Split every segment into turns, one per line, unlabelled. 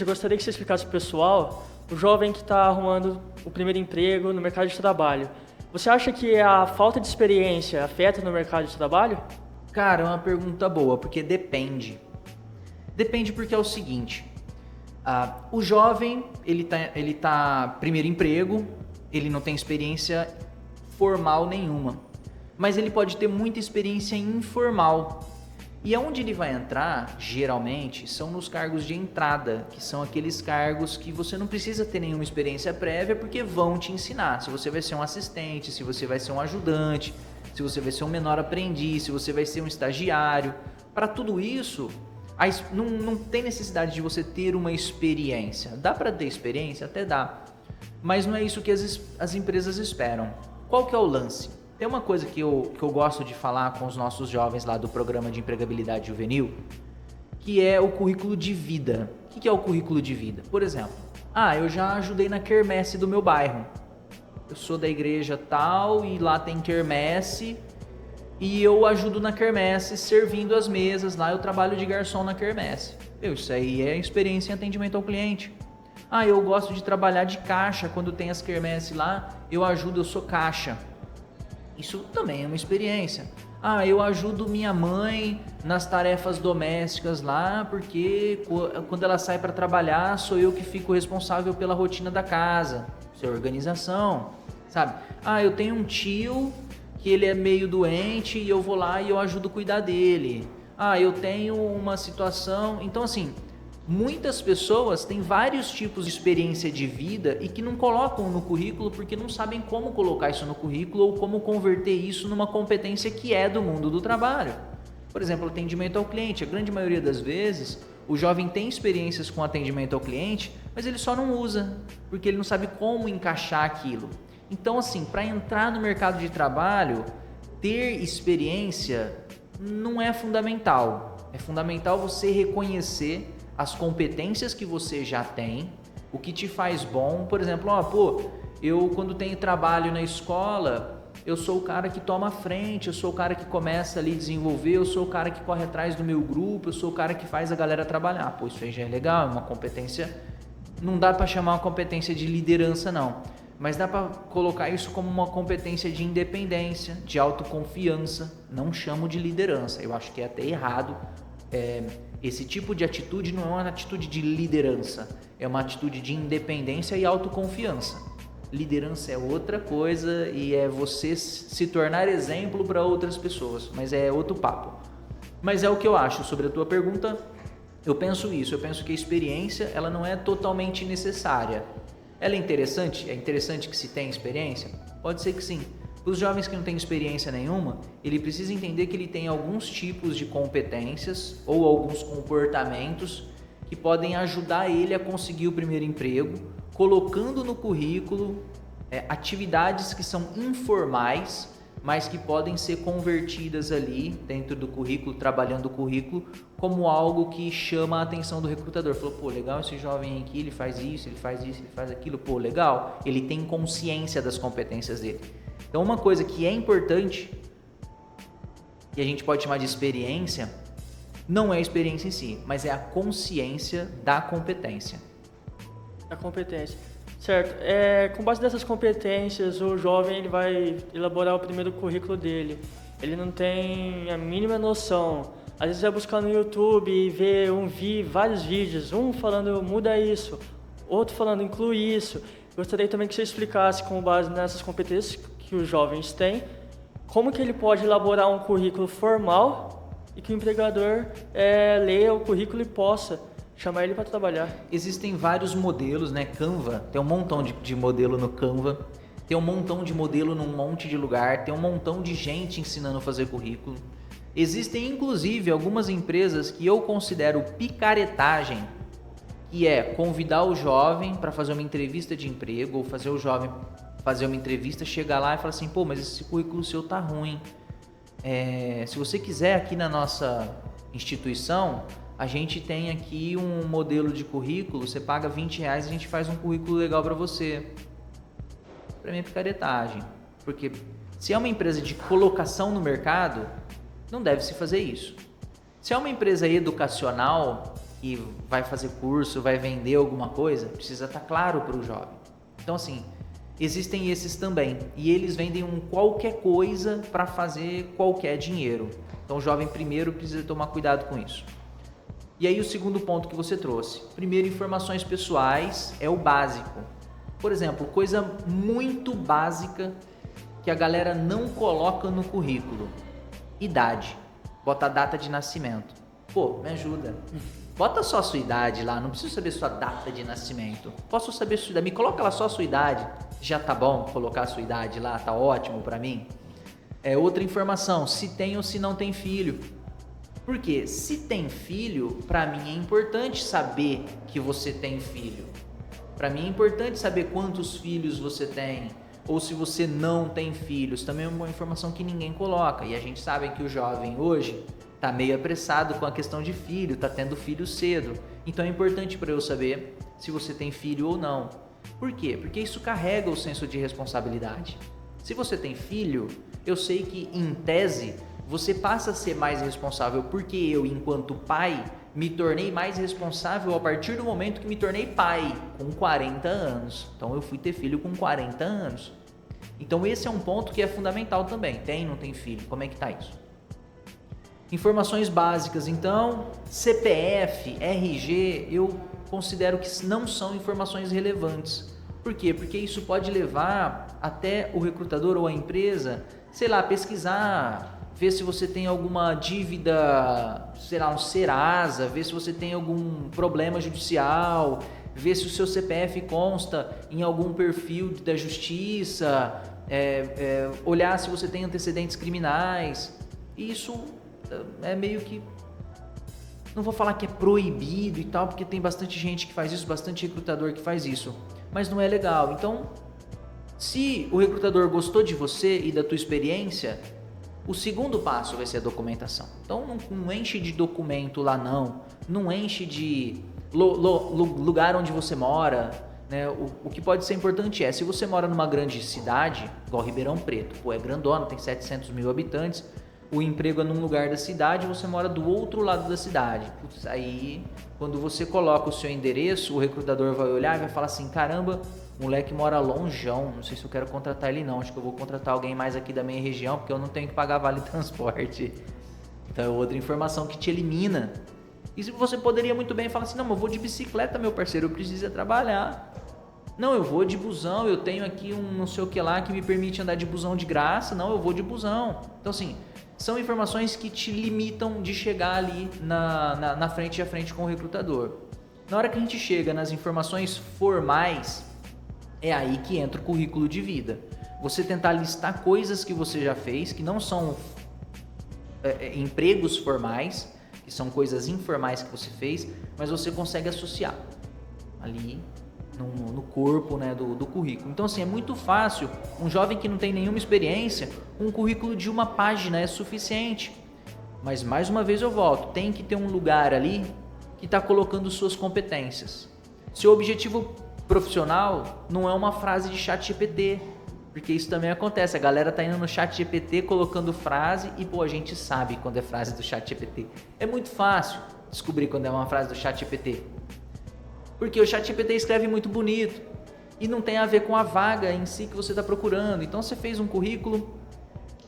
eu gostaria que você explicasse para o pessoal, o jovem que está arrumando o primeiro emprego no mercado de trabalho. Você acha que a falta de experiência afeta no mercado de trabalho?
Cara, é uma pergunta boa, porque depende. Depende porque é o seguinte, o jovem, ele tá primeiro emprego, ele não tem experiência formal nenhuma, mas ele pode ter muita experiência informal. E aonde ele vai entrar, geralmente, são nos cargos de entrada, que são aqueles cargos que você não precisa ter nenhuma experiência prévia, porque vão te ensinar. Se você vai ser um assistente, se você vai ser um ajudante, se você vai ser um menor aprendiz, se você vai ser um estagiário. Para tudo isso, não tem necessidade de você ter uma experiência. Dá para ter experiência? Até dá. Mas não é isso que as empresas esperam. Qual que é o lance? Tem uma coisa que eu gosto de falar com os nossos jovens lá do programa de empregabilidade juvenil, que é o currículo de vida. O que é o currículo de vida? Por exemplo, eu já ajudei na quermesse do meu bairro. Eu sou da igreja tal e lá tem quermesse e eu ajudo na quermesse servindo as mesas. Lá eu trabalho de garçom na quermesse. Isso aí é experiência em atendimento ao cliente. Eu gosto de trabalhar de caixa. Quando tem as quermesse lá, eu ajudo, eu sou caixa. Isso também é uma experiência. Eu ajudo minha mãe nas tarefas domésticas lá, porque quando ela sai para trabalhar, sou eu que fico responsável pela rotina da casa. Isso é organização, sabe? Eu tenho um tio que ele é meio doente e eu vou lá e eu ajudo a cuidar dele. Eu tenho uma situação... Então, assim, muitas pessoas têm vários tipos de experiência de vida e que não colocam no currículo porque não sabem como colocar isso no currículo ou como converter isso numa competência que é do mundo do trabalho. Por exemplo, atendimento ao cliente. A grande maioria das vezes, o jovem tem experiências com atendimento ao cliente, mas ele só não usa, porque ele não sabe como encaixar aquilo. Então, assim, para entrar no mercado de trabalho, ter experiência não é fundamental. É fundamental você reconhecer as competências que você já tem, o que te faz bom. Por exemplo, eu quando tenho trabalho na escola, eu sou o cara que toma a frente, eu sou o cara que começa ali a desenvolver, eu sou o cara que corre atrás do meu grupo, eu sou o cara que faz a galera trabalhar. Isso aí já é legal, é uma competência, não dá para chamar uma competência de liderança não, mas dá para colocar isso como uma competência de independência, de autoconfiança. Não chamo de liderança, eu acho que é até errado. Esse tipo de atitude não é uma atitude de liderança, é uma atitude de independência e autoconfiança. Liderança é outra coisa e é você se tornar exemplo para outras pessoas, mas é outro papo. Mas é o que eu acho sobre a tua pergunta. Eu penso isso, eu penso que a experiência ela não é totalmente necessária. Ela é interessante que se tenha experiência? Pode ser que sim. Os jovens que não têm experiência nenhuma, ele precisa entender que ele tem alguns tipos de competências ou alguns comportamentos que podem ajudar ele a conseguir o primeiro emprego, colocando no currículo atividades que são informais, mas que podem ser convertidas ali dentro do currículo, trabalhando o currículo, como algo que chama a atenção do recrutador. Falou, legal esse jovem aqui, ele faz isso, ele faz aquilo, legal. Ele tem consciência das competências dele. Então, uma coisa que é importante, que a gente pode chamar de experiência, não é a experiência em si, mas é a consciência da competência.
A competência. Certo. Com base nessas competências, o jovem ele vai elaborar o primeiro currículo dele. Ele não tem a mínima noção. Às vezes vai buscar no YouTube e vê vários vídeos, um falando muda isso, outro falando inclui isso. Gostaria também que você explicasse, com base nessas competências que os jovens têm, como que ele pode elaborar um currículo formal e que o empregador leia o currículo e possa chamar ele para trabalhar.
Existem vários modelos, né? Canva, tem um montão de modelo no Canva, tem um montão de modelo num monte de lugar, tem um montão de gente ensinando a fazer currículo. Existem inclusive algumas empresas que eu considero picaretagem, que é convidar o jovem para fazer uma entrevista de emprego, ou fazer o jovem fazer uma entrevista, chegar lá e falar assim, mas esse currículo seu tá ruim. Se você quiser aqui na nossa instituição, a gente tem aqui um modelo de currículo, você paga R$20 e a gente faz um currículo legal para você. Para mim é picaretagem, porque se é uma empresa de colocação no mercado, não deve se fazer isso. Se é uma empresa educacional, e vai fazer curso, vai vender alguma coisa, precisa estar claro para o jovem. Então, assim, existem esses também. E eles vendem qualquer coisa para fazer qualquer dinheiro. Então, o jovem primeiro precisa tomar cuidado com isso. E aí, o segundo ponto que você trouxe. Primeiro, informações pessoais é o básico. Por exemplo, coisa muito básica que a galera não coloca no currículo. Idade. Bota a data de nascimento. Pô, me ajuda. Bota só a sua idade lá, não preciso saber sua data de nascimento. Posso saber sua idade, me coloca lá só a sua idade. Já tá bom colocar a sua idade lá, tá ótimo pra mim. Outra informação, se tem ou se não tem filho. Porque se tem filho, pra mim é importante saber que você tem filho. Pra mim é importante saber quantos filhos você tem. Ou se você não tem filhos, também é uma informação que ninguém coloca. E a gente sabe que o jovem hoje tá meio apressado com a questão de filho, tá tendo filho cedo. Então é importante para eu saber se você tem filho ou não. Por quê? Porque isso carrega o senso de responsabilidade. Se você tem filho, eu sei que, em tese, você passa a ser mais responsável, porque eu, enquanto pai, me tornei mais responsável a partir do momento que me tornei pai, com 40 anos. Então eu fui ter filho com 40 anos. Então esse é um ponto que é fundamental também. Tem, não tem filho? Como é que tá isso? Informações básicas, então, CPF, RG, eu considero que não são informações relevantes. Por quê? Porque isso pode levar até o recrutador ou a empresa, sei lá, pesquisar, ver se você tem alguma dívida, sei lá, um Serasa, ver se você tem algum problema judicial, ver se o seu CPF consta em algum perfil da justiça, olhar se você tem antecedentes criminais. Isso é meio que, não vou falar que é proibido e tal, porque tem bastante gente que faz isso, bastante recrutador que faz isso, mas não é legal. Então, se o recrutador gostou de você e da tua experiência, o segundo passo vai ser a documentação. Então, não enche de documento lá não enche de lugar onde você mora, né? O que pode ser importante se você mora numa grande cidade, igual Ribeirão Preto, é grandona, tem 700 mil habitantes, o emprego é num lugar da cidade, você mora do outro lado da cidade. Putz, aí, quando você coloca o seu endereço, o recrutador vai olhar e vai falar assim, caramba, o moleque mora longeão, não sei se eu quero contratar ele não, acho que eu vou contratar alguém mais aqui da minha região, porque eu não tenho que pagar vale transporte. Então é outra informação que te elimina. E você poderia muito bem falar assim, não, mas eu vou de bicicleta, meu parceiro, eu preciso trabalhar. Não, eu vou de busão, eu tenho aqui um não sei o que lá que me permite andar de busão de graça, não, eu vou de busão. Então assim, são informações que te limitam de chegar ali na frente a frente com o recrutador. Na hora que a gente chega nas informações formais, é aí que entra o currículo de vida. Você tentar listar coisas que você já fez, que não são empregos formais, que são coisas informais que você fez, mas você consegue associar ali no corpo, né, do currículo. Então assim, é muito fácil, um jovem que não tem nenhuma experiência, um currículo de uma página é suficiente. Mas mais uma vez eu volto, tem que ter um lugar ali que está colocando suas competências. Seu objetivo profissional não é uma frase de chat GPT, porque isso também acontece, a galera tá indo no chat GPT colocando frase e a gente sabe quando é frase do chat GPT. É muito fácil descobrir quando é uma frase do chat GPT. Porque o ChatGPT escreve muito bonito e não tem a ver com a vaga em si que você está procurando. Então você fez um currículo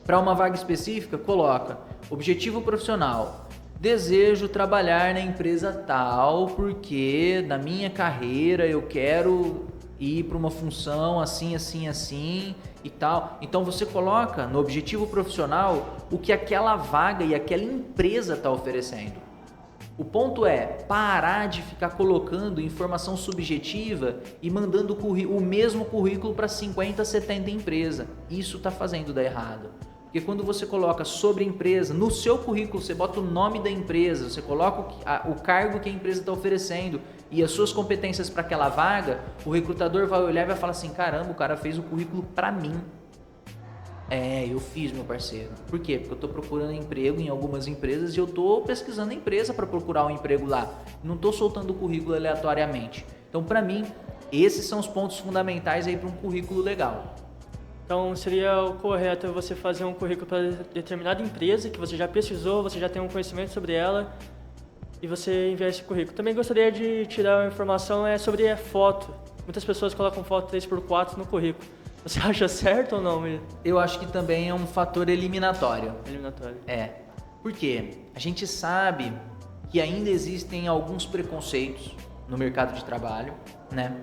para uma vaga específica, coloca objetivo profissional, desejo trabalhar na empresa tal porque na minha carreira eu quero ir para uma função assim, assim, assim e tal. Então você coloca no objetivo profissional o que aquela vaga e aquela empresa está oferecendo. O ponto é parar de ficar colocando informação subjetiva e mandando o mesmo currículo para 50, 70 empresas. Isso está fazendo dar errado. Porque quando você coloca sobre a empresa, no seu currículo você bota o nome da empresa, você coloca o cargo que a empresa está oferecendo e as suas competências para aquela vaga, o recrutador vai olhar e vai falar assim, caramba, o cara fez o currículo para mim. Eu fiz, meu parceiro. Por quê? Porque eu estou procurando emprego em algumas empresas e eu estou pesquisando a empresa para procurar um emprego lá. Não estou soltando o currículo aleatoriamente. Então, para mim, esses são os pontos fundamentais aí para um currículo legal.
Então, seria o correto você fazer um currículo para determinada empresa que você já pesquisou, você já tem um conhecimento sobre ela, e você enviar esse currículo. Também gostaria de tirar uma informação sobre a foto. Muitas pessoas colocam foto 3x4 no currículo. Você acha certo ou não?
Eu acho que também é um fator eliminatório.
Eliminatório.
Por quê? A gente sabe que ainda existem alguns preconceitos no mercado de trabalho, né?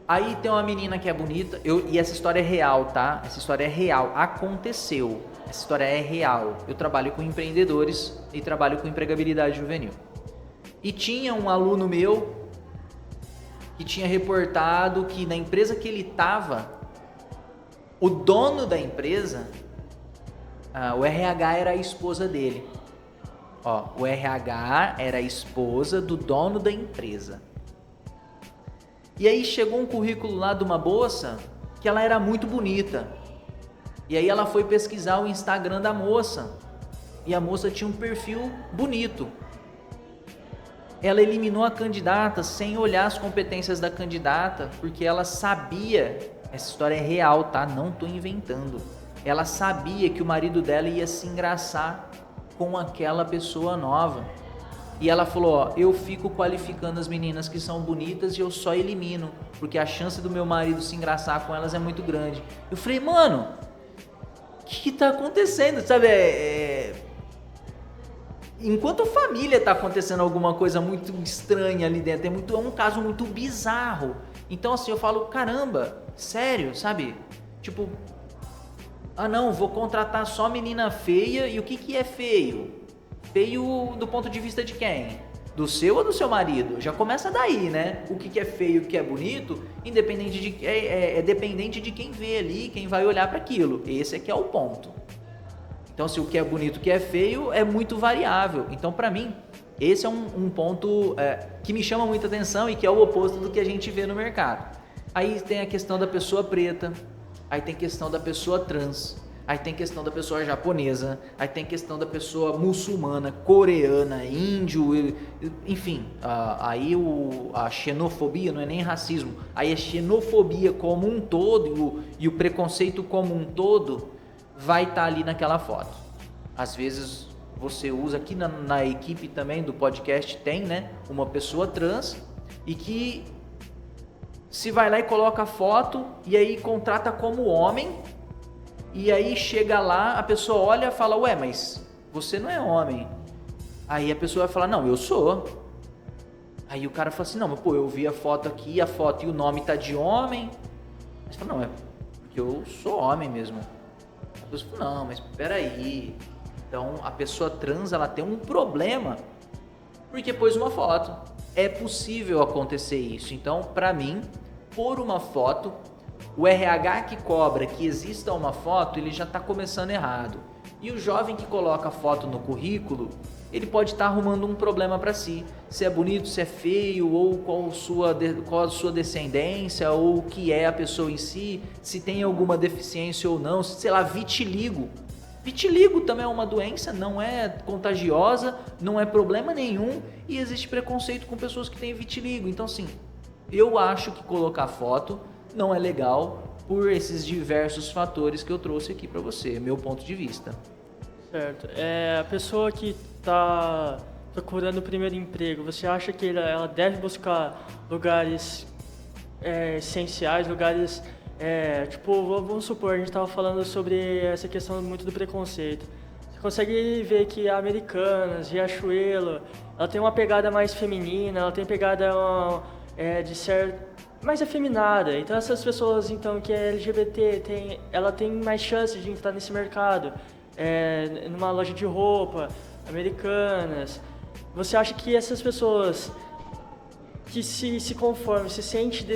Aí tem uma menina que é bonita, e essa história é real, tá? Essa história é real, aconteceu. Essa história é real. Eu trabalho com empreendedores e trabalho com empregabilidade juvenil. E tinha um aluno meu que tinha reportado que na empresa que ele estava, o dono da empresa, o RH era a esposa dele. O RH era a esposa do dono da empresa. E aí chegou um currículo lá de uma moça que ela era muito bonita. E aí ela foi pesquisar o Instagram da moça. E a moça tinha um perfil bonito. Ela eliminou a candidata sem olhar as competências da candidata, porque ela sabia, essa história é real, tá? Não tô inventando. Ela sabia que o marido dela ia se engraçar com aquela pessoa nova. E ela falou, eu fico qualificando as meninas que são bonitas e eu só elimino, porque a chance do meu marido se engraçar com elas é muito grande. Eu falei, mano, o que tá acontecendo? Sabe, enquanto família tá acontecendo alguma coisa muito estranha ali dentro, é um caso muito bizarro. Então assim, eu falo, caramba, sério, sabe? Tipo, não, vou contratar só menina feia. E o que é feio? Feio do ponto de vista de quem? Do seu ou do seu marido? Já começa daí, né? O que é feio e o que é bonito, independente de, é dependente de quem vê ali, quem vai olhar para aquilo. Esse aqui é o ponto. Então, se o que é bonito e o que é feio é muito variável. Então, para mim, esse é um ponto que me chama muita atenção e que é o oposto do que a gente vê no mercado. Aí tem a questão da pessoa preta, aí tem a questão da pessoa trans, aí tem questão da pessoa japonesa, aí tem questão da pessoa muçulmana, coreana, índio, enfim, aí a xenofobia não é nem racismo, aí a xenofobia como um todo e o preconceito como um todo vai estar ali naquela foto. Às vezes você usa aqui na equipe também do podcast, tem, né, uma pessoa trans e que se vai lá e coloca a foto e aí contrata como homem. E aí chega lá, a pessoa olha e fala, ué, mas você não é homem. Aí a pessoa vai falar, não, eu sou. Aí o cara fala assim, não, mas pô, eu vi a foto aqui, a foto e o nome tá de homem. Aí você fala, não, é porque eu sou homem mesmo. A pessoa fala, não, mas peraí. Então a pessoa trans, ela tem um problema porque pôs uma foto. É possível acontecer isso. Então, pra mim, por uma foto, o RH que cobra que exista uma foto, ele já está começando errado. E o jovem que coloca a foto no currículo, ele pode estar arrumando um problema para si. Se é bonito, se é feio, ou qual a sua descendência, ou o que é a pessoa em si, se tem alguma deficiência ou não, sei lá, vitiligo. Vitiligo também é uma doença, não é contagiosa, não é problema nenhum, e existe preconceito com pessoas que têm vitiligo. Então, assim, eu acho que colocar foto não é legal por esses diversos fatores que eu trouxe aqui para você, meu ponto de vista.
Certo. A pessoa que está procurando o primeiro emprego, você acha que ela deve buscar lugares essenciais, lugares... vamos supor, a gente estava falando sobre essa questão muito do preconceito. Você consegue ver que a Americanas, Riachuelo, ela tem uma pegada mais feminina, ela tem pegada de ser mais afeminada. Então essas pessoas então que é LGBT, ela tem mais chance de entrar nesse mercado, numa loja de roupa, Americanas. Você acha que essas pessoas que se conformam, se sente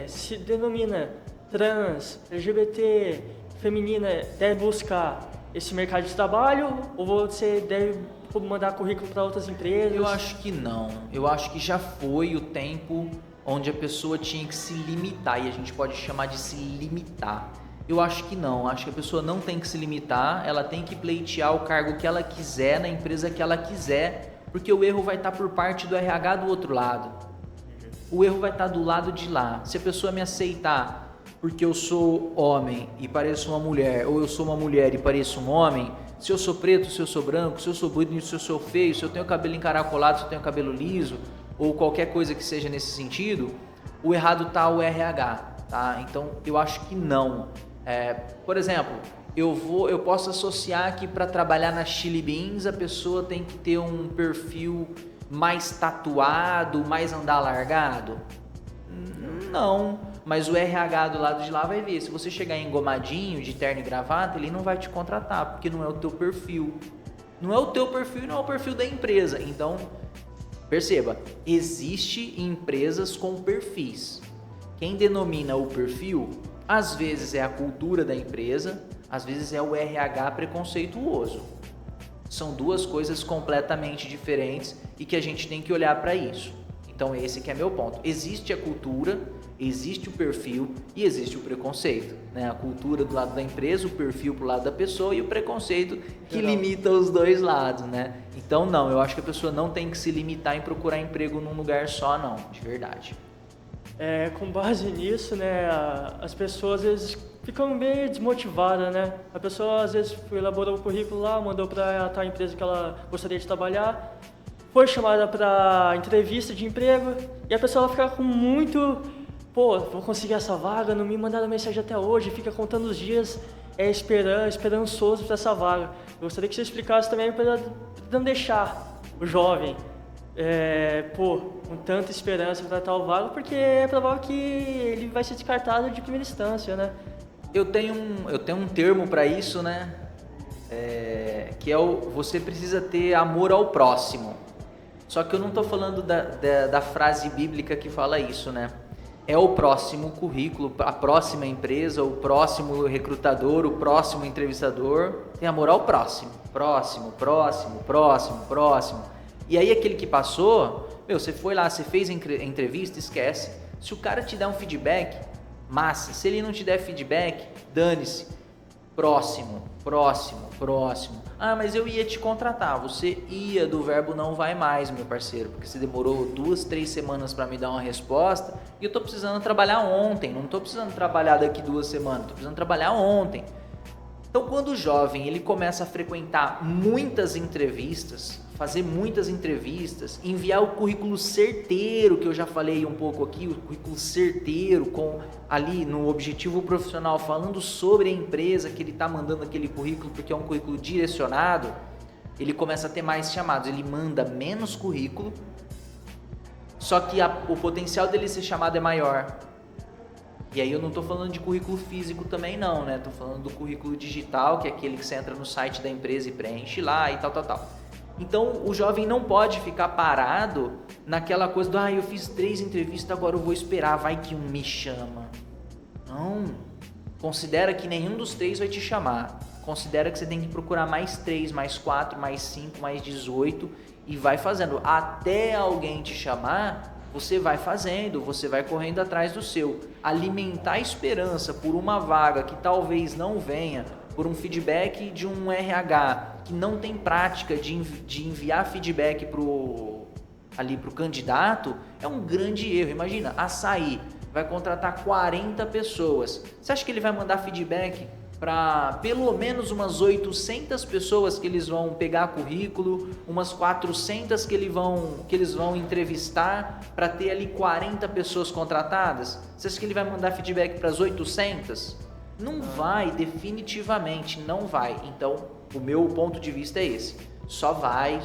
se denomina trans, LGBT, feminina, deve buscar esse mercado de trabalho, ou você deve mandar currículo para outras empresas?
Eu acho que não. Eu acho que já foi o tempo onde a pessoa tinha que se limitar, e a gente pode chamar de se limitar. Eu acho que não. Acho que a pessoa não tem que se limitar, ela tem que pleitear o cargo que ela quiser, na empresa que ela quiser, porque o erro vai estar por parte do RH do outro lado. O erro vai estar do lado de lá. Se a pessoa me aceitar porque eu sou homem e pareço uma mulher, ou eu sou uma mulher e pareço um homem, se eu sou preto, se eu sou branco, se eu sou bonito, se eu sou feio, se eu tenho cabelo encaracolado, se eu tenho cabelo liso, ou qualquer coisa que seja nesse sentido, o errado tá o RH, tá? Então eu acho que não. Por exemplo, eu posso associar que para trabalhar na Chili Beans a pessoa tem que ter um perfil mais tatuado, mais andar largado? Não, mas o RH do lado de lá vai ver. Se você chegar engomadinho, de terno e gravata, ele não vai te contratar, porque não é o teu perfil. Não é o teu perfil e não é o perfil da empresa. Então, perceba, existe empresas com perfis. Quem denomina o perfil, às vezes é a cultura da empresa, às vezes é o RH preconceituoso. São duas coisas completamente diferentes e que a gente tem que olhar para isso. Então esse que é meu ponto. Existe a cultura, existe o perfil e existe o preconceito, né? A cultura do lado da empresa, o perfil pro lado da pessoa e o preconceito que limita os dois lados, né? Então não, eu acho que a pessoa não tem que se limitar em procurar emprego num lugar só, não, de verdade.
Com base nisso, né, as pessoas às vezes ficam meio desmotivadas, né? A pessoa às vezes elaborou o currículo lá, mandou para a tal empresa que ela gostaria de trabalhar, foi chamada para entrevista de emprego e a pessoa ela fica com muito, vou conseguir essa vaga, não me mandaram mensagem até hoje, fica contando os dias, esperançoso para essa vaga. Eu gostaria que você explicasse também para não deixar o jovem com tanta esperança para tal vaga, porque é provável que ele vai ser descartado de primeira instância, né?
Eu tenho um termo para isso, né? Que é você precisa ter amor ao próximo. Só que eu não estou falando da frase bíblica que fala isso, né? É o próximo currículo, a próxima empresa, o próximo recrutador, o próximo entrevistador. Tem amor ao próximo. Próximo. E aí aquele que passou, você foi lá, você fez a entrevista, esquece. Se o cara te der um feedback, massa. Se ele não te der feedback, dane-se. Próximo. Ah, mas eu ia te contratar. Você ia do verbo não vai mais, meu parceiro, porque você demorou 2, 3 semanas para me dar uma resposta e eu tô precisando trabalhar ontem. Não tô precisando trabalhar daqui 2 semanas, tô precisando trabalhar ontem. Então, quando o jovem ele começa a frequentar muitas entrevistas, fazer muitas entrevistas, enviar o currículo certeiro, que eu já falei um pouco aqui, o currículo certeiro, com ali no objetivo profissional, falando sobre a empresa que ele está mandando aquele currículo, porque é um currículo direcionado, ele começa a ter mais chamados, ele manda menos currículo, só que o potencial dele ser chamado é maior. E aí eu não estou falando de currículo físico também não, né? Estou falando do currículo digital, que é aquele que você entra no site da empresa e preenche lá e tal. Então o jovem não pode ficar parado naquela coisa do eu fiz 3 entrevistas, agora eu vou esperar, vai que um me chama. Não, considera que nenhum dos 3 vai te chamar. Considera que você tem que procurar mais 3, mais 4, mais 5, mais 18 e vai fazendo. Até alguém te chamar, você vai fazendo, você vai correndo atrás do seu. Alimentar a esperança por uma vaga que talvez não venha, por um feedback de um RH que não tem prática de enviar feedback pro candidato, é um grande erro. Imagina, Açaí vai contratar 40 pessoas. Você acha que ele vai mandar feedback para pelo menos umas 800 pessoas que eles vão pegar currículo, umas 400 que eles vão entrevistar para ter ali 40 pessoas contratadas? Você acha que ele vai mandar feedback para as 800? Não vai, definitivamente não vai. Então, o meu ponto de vista é esse. Só vai.